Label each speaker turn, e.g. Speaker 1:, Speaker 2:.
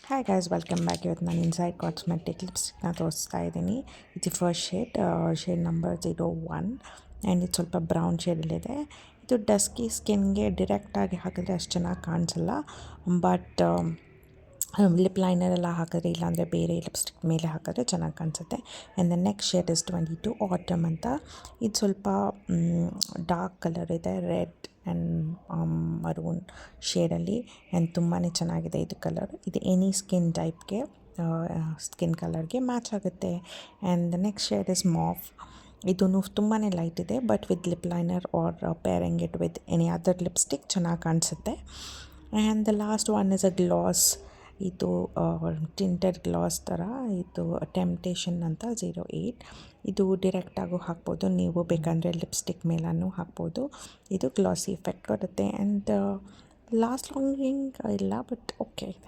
Speaker 1: Hi guys welcome back. ಇವತ್ತು ನಾನು inside cosmetic ಲಿಪ್ಸ್ಟಿಕ್ನ ತೋರಿಸ್ತಾ ಇದ್ದೀನಿ. ಇದು ಫಸ್ಟ್ ಶೇಡ್ ನಂಬರ್ 01 ಆ್ಯಂಡ್ ಇದು ಸ್ವಲ್ಪ ಬ್ರೌನ್ ಶೇಡಲ್ಲಿದೆ. ಇದು ಡಸ್ಕಿ ಸ್ಕಿನ್ಗೆ ಡಿರೆಕ್ಟಾಗಿ ಹಾಕಿದ್ರೆ ಅಷ್ಟು ಚೆನ್ನಾಗಿ ಕಾಣಿಸಲ್ಲ, ಬಟ್ ಲಿಪ್ ಲೈನರ್ ಎಲ್ಲ ಹಾಕಿದ್ರೆ, ಇಲ್ಲಾಂದರೆ ಬೇರೆ ಲಿಪ್ಸ್ಟಿಕ್ ಮೇಲೆ ಹಾಕಿದ್ರೆ ಚೆನ್ನಾಗಿ ಕಾಣಿಸುತ್ತೆ. And the next shade is 22 autumn ಅಂತ. ಇದು ಸ್ವಲ್ಪ ಡಾರ್ಕ್ ಕಲರ್ ಇದೆ, ರೆಡ್ ಆ್ಯಂಡ್ ಮರೂನ್ ಶೇಡಲ್ಲಿ. ಆ್ಯಂಡ್ ತುಂಬಾ ಚೆನ್ನಾಗಿದೆ ಇದು ಕಲರ್. ಇದು ಎನಿ ಸ್ಕಿನ್ ಟೈಪ್ಗೆ, ಸ್ಕಿನ್ ಕಲರ್ಗೆ ಮ್ಯಾಚ್ ಆಗುತ್ತೆ. And the next shade is mauve. ಇದೂ ತುಂಬಾ ಲೈಟ್ ಇದೆ, but with lip liner or pairing it with any other lipstick ಚೆನ್ನಾಗಿ ಕಾಣಿಸುತ್ತೆ. And the last one is a gloss. ಇದು ಟಿಂಟೆಡ್ ಗ್ಲಾಸ್ ಥರ. ಇದು ಟೆಂಪ್ಟೇಷನ್ ಅಂತ 08. ಇದು ಡಿರೆಕ್ಟಾಗೂ ಹಾಕ್ಬೋದು, ನೀವು ಬೇಕಂದರೆ ಲಿಪ್ಸ್ಟಿಕ್ ಮೇಲೂ ಹಾಕ್ಬೋದು. ಇದು ಗ್ಲಾಸಿ ಎಫೆಕ್ಟ್ ಕೊಡುತ್ತೆ. ಆ್ಯಂಡ್ ಲಾಸ್ಟ್ ಲಾಂಗಿಂಗ್ ಇಲ್ಲ, ಬಟ್ ಓಕೆ ಇದೆ.